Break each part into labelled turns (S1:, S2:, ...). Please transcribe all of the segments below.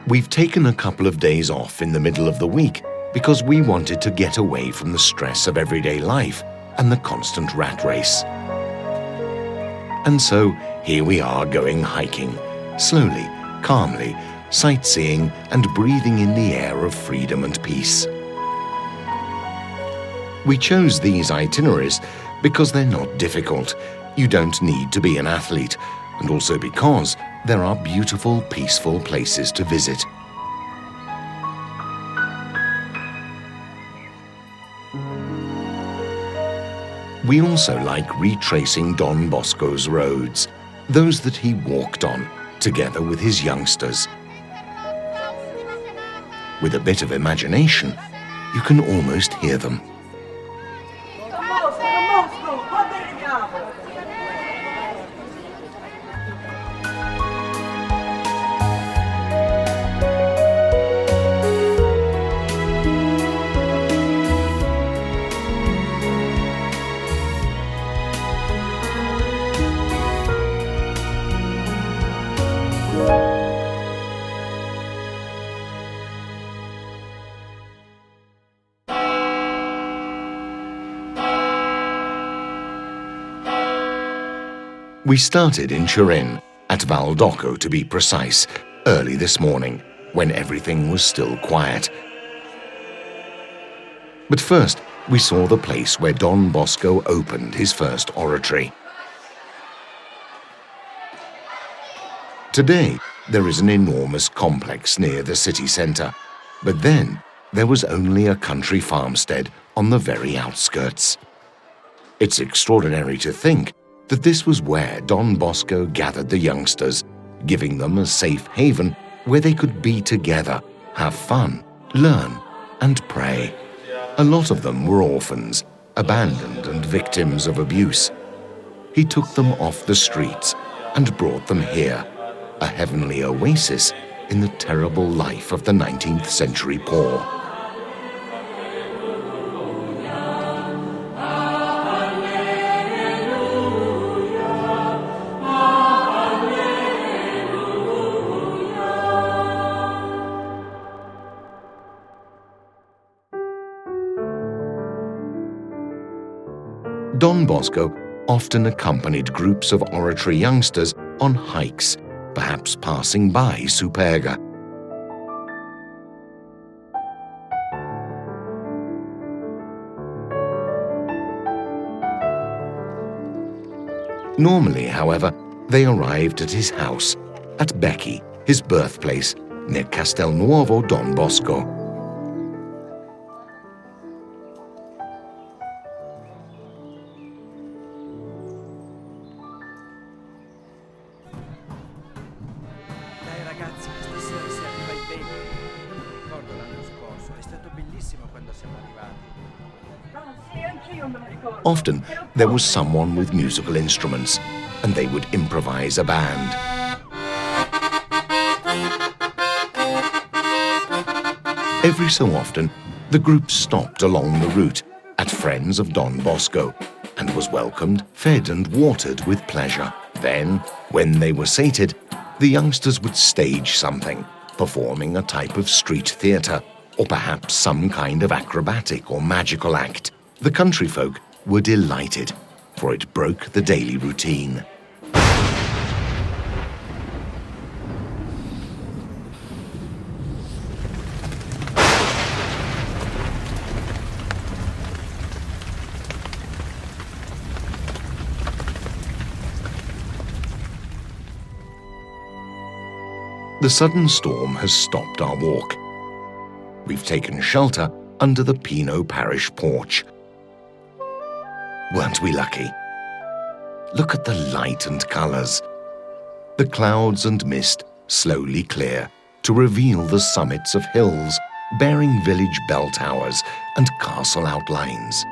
S1: We've taken a couple of days off in the middle of the week because we wanted to get away from the stress of everyday life and the constant rat race. And so here we are going hiking, slowly, calmly, sightseeing and breathing in the air of freedom and peace. We chose these itineraries because they're not difficult. You don't need to be an athlete, and also because there are beautiful, peaceful places to visit. We also like retracing Don Bosco's roads, those that he walked on, together with his youngsters. With a bit of imagination, you can almost hear them. We started in Turin, at Valdocco to be precise, early this morning, when everything was still quiet. But first, we saw the place where Don Bosco opened his first oratory. Today, there is an enormous complex near the city centre, but then there was only a country farmstead on the very outskirts. It's extraordinary to think that this was where Don Bosco gathered the youngsters, giving them a safe haven where they could be together, have fun, learn, and pray. A lot of them were orphans, abandoned and victims of abuse. He took them off the streets and brought them here, a heavenly oasis in the terrible life of the 19th century poor. Don Bosco often accompanied groups of oratory youngsters on hikes, perhaps passing by Superga. Normally, however, they arrived at his house, at Becchi, his birthplace, near Castelnuovo Don Bosco.
S2: Ragazzi, questa sera si arriva ai beghi. Ricordo l'anno scorso, è stato bellissimo quando siamo arrivati.
S1: Often, there was someone with musical instruments, and they would improvise a band. Every so often, the group stopped along the route at Friends of Don Bosco, and was welcomed, fed and watered with pleasure. Then, when they were sated, the youngsters would stage something, performing a type of street theatre, or perhaps some kind of acrobatic or magical act. The country folk were delighted, for it broke the daily routine. The sudden storm has stopped our walk. We've taken shelter under the Pino parish porch. Weren't we lucky? Look at the light and colours. The clouds and mist slowly clear to reveal the summits of hills bearing village bell towers and castle outlines.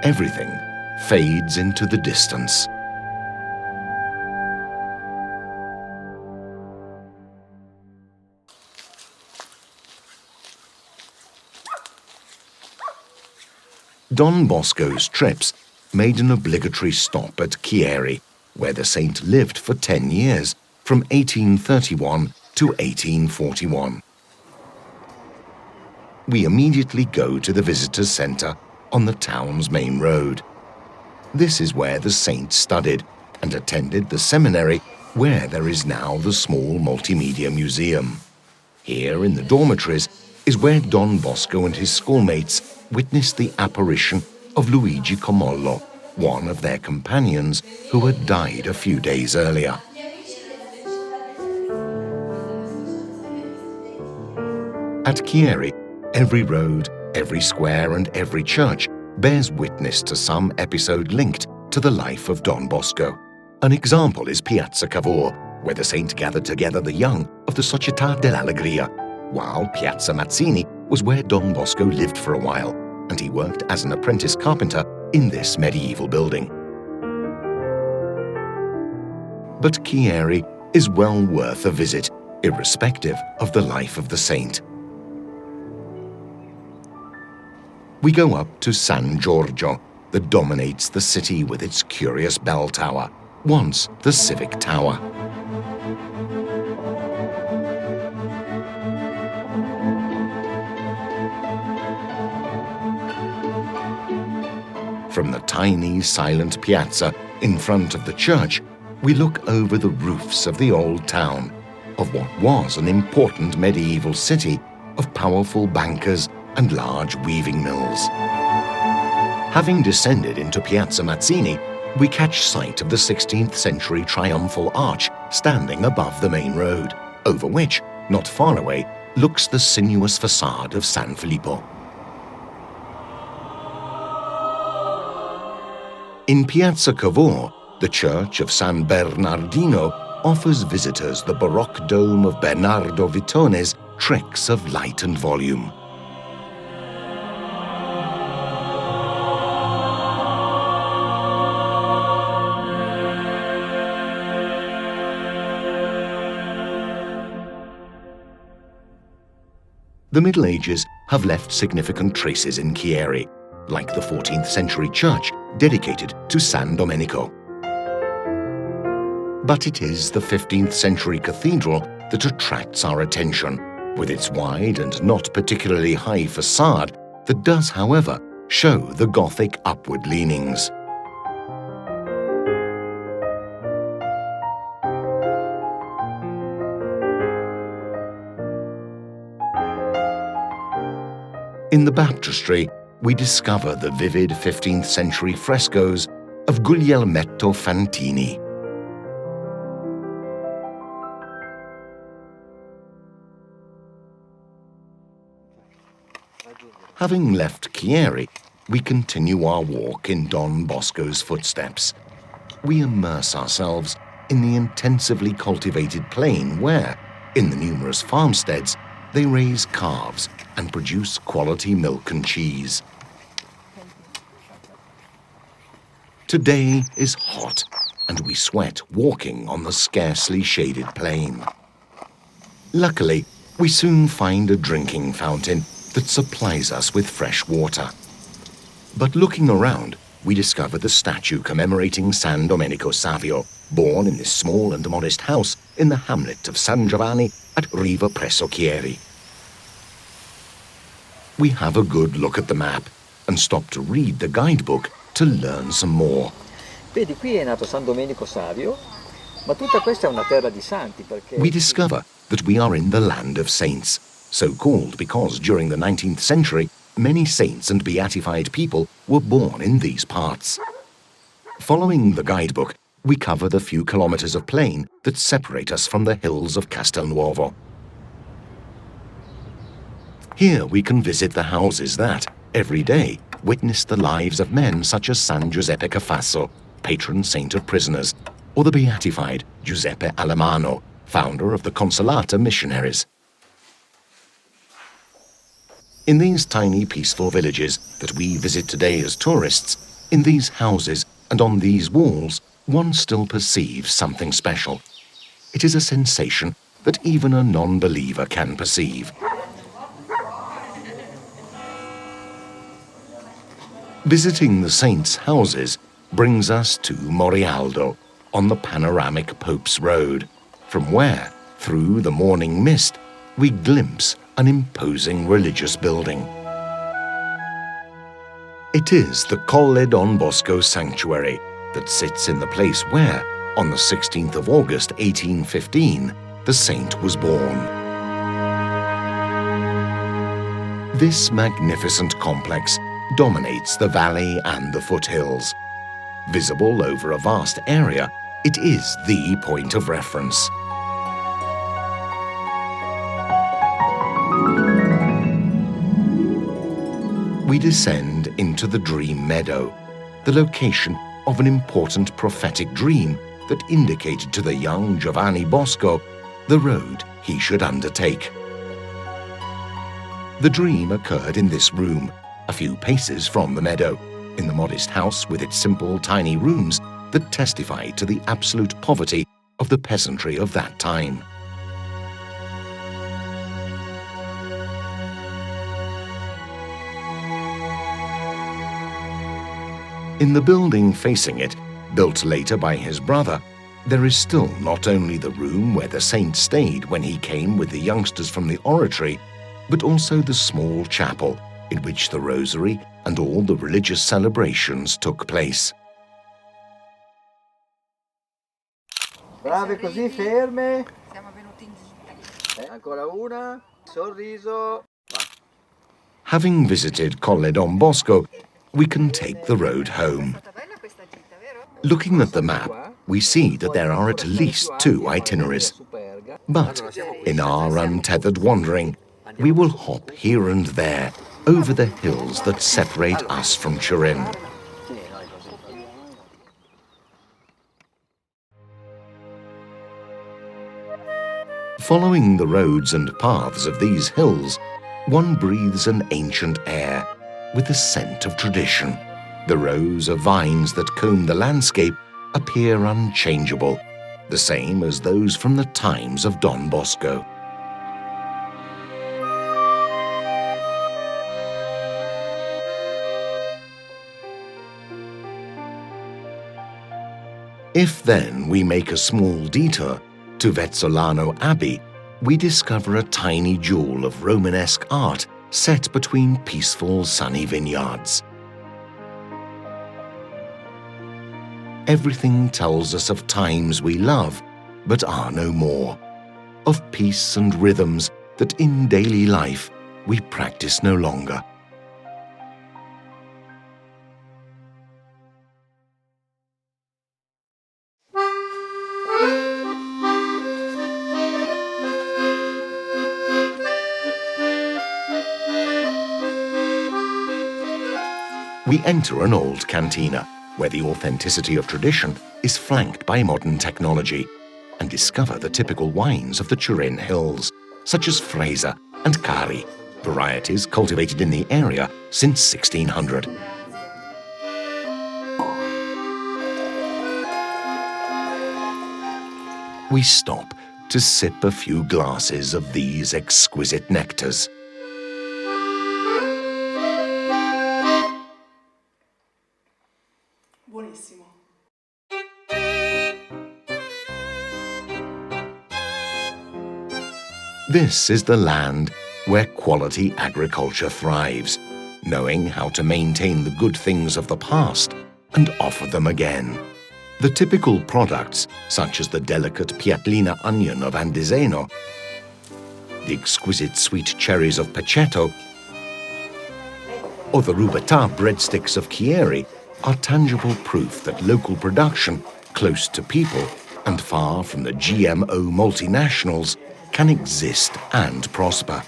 S1: Everything fades into the distance. Don Bosco's trips made an obligatory stop at Chieri, where the saint lived for 10 years, from 1831 to 1841. We immediately go to the visitors' centre on the town's main road. This is where the saint studied and attended the seminary where there is now the small multimedia museum. Here in the dormitories is where Don Bosco and his schoolmates witnessed the apparition of Luigi Comollo, one of their companions who had died a few days earlier. At Chieri, every road, every square and every church bears witness to some episode linked to the life of Don Bosco. An example is Piazza Cavour, where the saint gathered together the young of the Città dell'Allegria, while Piazza Mazzini was where Don Bosco lived for a while, and he worked as an apprentice carpenter in this medieval building. But Chieri is well worth a visit, irrespective of the life of the saint. We go up to San Giorgio, that dominates the city with its curious bell tower, once the civic tower. From the tiny, silent piazza in front of the church, we look over the roofs of the old town, of what was an important medieval city of powerful bankers and large weaving mills. Having descended into Piazza Mazzini, we catch sight of the 16th century triumphal arch standing above the main road, over which, not far away, looks the sinuous facade of San Filippo. In Piazza Cavour, the church of San Bernardino offers visitors the Baroque dome of Bernardo Vittone's tricks of light and volume. The Middle Ages have left significant traces in Chieri, like the 14th century church dedicated to San Domenico. But it is the 15th century cathedral that attracts our attention, with its wide and not particularly high facade that does, however, show the Gothic upward leanings. In the baptistry, we discover the vivid 15th century frescoes of Guglielmetto Fantini. Having left Chieri, we continue our walk in Don Bosco's footsteps. We immerse ourselves in the intensively cultivated plain where, in the numerous farmsteads, they raise calves and produce quality milk and cheese. Today is hot, and we sweat walking on the scarcely shaded plain. Luckily, we soon find a drinking fountain that supplies us with fresh water. But looking around, we discover the statue commemorating San Domenico Savio, born in this small and modest house in the hamlet of San Giovanni at Riva presso Chieri. We have a good look at the map and stop to read the guidebook to learn some more.
S3: Vedi, qui è nato San Domenico Savio, ma tutta questa è una terra di santi perché...
S1: We discover that we are in the land of saints, so called because during the 19th century, many saints and beatified people were born in these parts. Following the guidebook, we cover the few kilometers of plain that separate us from the hills of Castelnuovo. Here we can visit the houses that, every day, witness the lives of men such as San Giuseppe Cafasso, patron saint of prisoners, or the beatified Giuseppe Alemanno, founder of the Consolata missionaries. In these tiny peaceful villages that we visit today as tourists, in these houses and on these walls, one still perceives something special. It is a sensation that even a non-believer can perceive. Visiting the saints' houses brings us to Morialdo, on the panoramic Pope's Road, from where, through the morning mist, we glimpse an imposing religious building. It is the Colle Don Bosco sanctuary that sits in the place where, on the 16th of August 1815, the saint was born. This magnificent complex dominates the valley and the foothills. Visible over a vast area, it is the point of reference. We descend into the Dream Meadow, the location of an important prophetic dream that indicated to the young Giovanni Bosco the road he should undertake. The dream occurred in this room, a few paces from the meadow, in the modest house with its simple, tiny rooms that testify to the absolute poverty of the peasantry of that time. In the building facing it, built later by his brother, there is still not only the room where the saint stayed when he came with the youngsters from the oratory, but also the small chapel in which the rosary and all the religious celebrations took place.
S3: Brave così, ferme. Siamo venuti in gita. Ancora una, sorriso.
S1: Having visited Colle Don Bosco, we can take the road home. Looking at the map, we see that there are at least 2 itineraries. But in our untethered wandering, we will hop here and there over the hills that separate us from Turin. Following the roads and paths of these hills, one breathes an ancient air with the scent of tradition. The rows of vines that comb the landscape appear unchangeable, the same as those from the times of Don Bosco. If then we make a small detour to Vezzolano Abbey, we discover a tiny jewel of Romanesque art set between peaceful sunny vineyards. Everything tells us of times we love but are no more, of peace and rhythms that in daily life we practice no longer. We enter an old cantina, where the authenticity of tradition is flanked by modern technology, and discover the typical wines of the Turin hills, such as Freisa and Chieri, varieties cultivated in the area since 1600. We stop to sip a few glasses of these exquisite nectars.
S4: Buonissimo.
S1: This is the land where quality agriculture thrives, knowing how to maintain the good things of the past and offer them again. The typical products, such as the delicate Piatlina onion of Andeseno, the exquisite sweet cherries of Paceto, or the rubata breadsticks of Chieri, are tangible proof that local production, close to people and far from the GMO multinationals, can exist and prosper.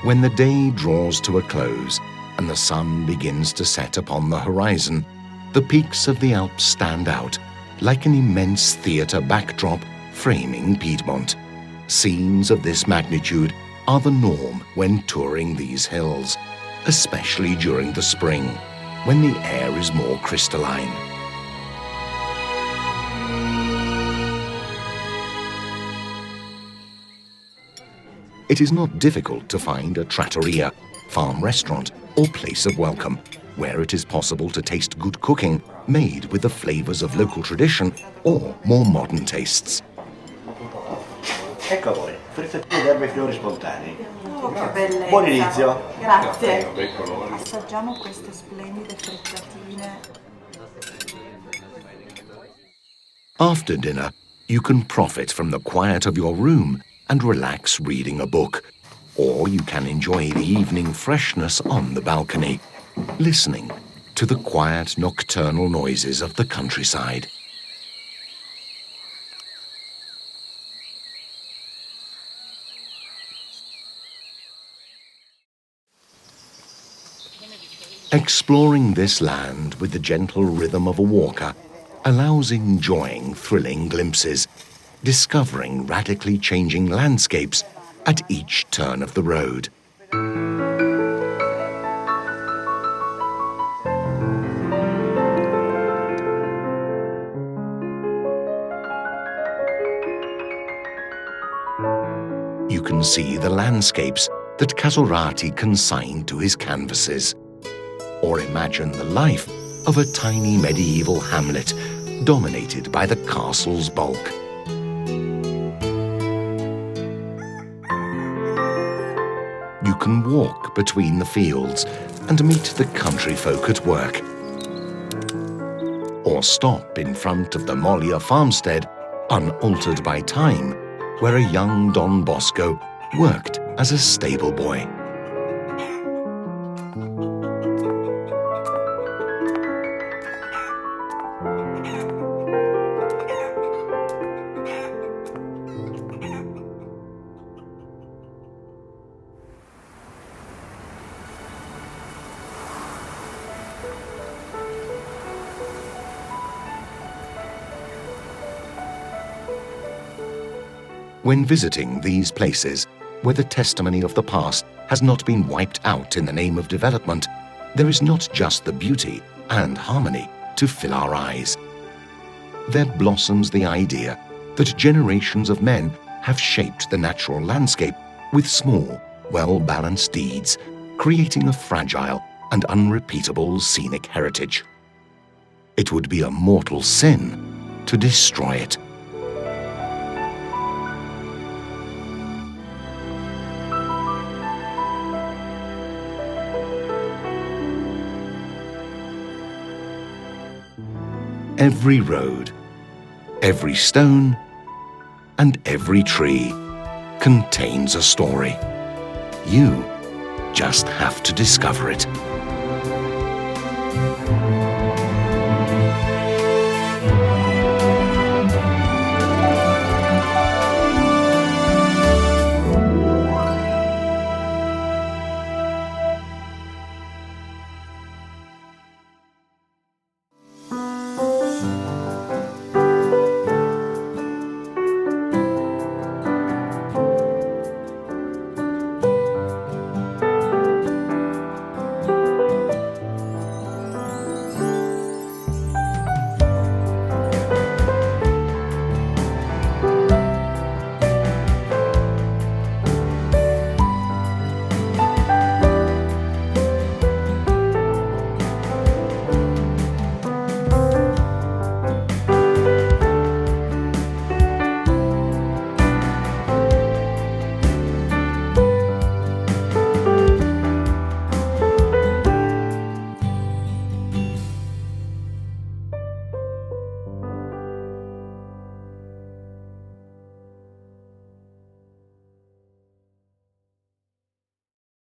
S1: When the day draws to a close and the sun begins to set upon the horizon, the peaks of the Alps stand out like an immense theatre backdrop framing Piedmont. Scenes of this magnitude are the norm when touring these hills, especially during the spring, when the air is more crystalline. It is not difficult to find a trattoria, farm restaurant, or place of welcome, where it is possible to taste good cooking made with the flavors of local tradition or more modern tastes.
S4: Ecco a voi, frittatina d'erbe e fiori spontanei.
S5: Oh, che bellezza.
S4: Buon inizio.
S5: Grazie. Assaggiamo queste splendide frittatine.
S1: After dinner, you can profit from the quiet of your room and relax reading a book, or you can enjoy the evening freshness on the balcony, listening to the quiet nocturnal noises of the countryside. Exploring this land with the gentle rhythm of a walker allows enjoying thrilling glimpses, discovering radically changing landscapes at each turn of the road. You can see the landscapes that Casorati consigned to his canvases, or imagine the life of a tiny medieval hamlet dominated by the castle's bulk. You can walk between the fields and meet the country folk at work, or stop in front of the Moglia farmstead, unaltered by time, where a young Don Bosco worked as a stable boy. When visiting these places, where the testimony of the past has not been wiped out in the name of development, there is not just the beauty and harmony to fill our eyes. There blossoms the idea that generations of men have shaped the natural landscape with small, well-balanced deeds, creating a fragile and unrepeatable scenic heritage. It would be a mortal sin to destroy it. Every road, every stone, and every tree contains a story. You just have to discover it.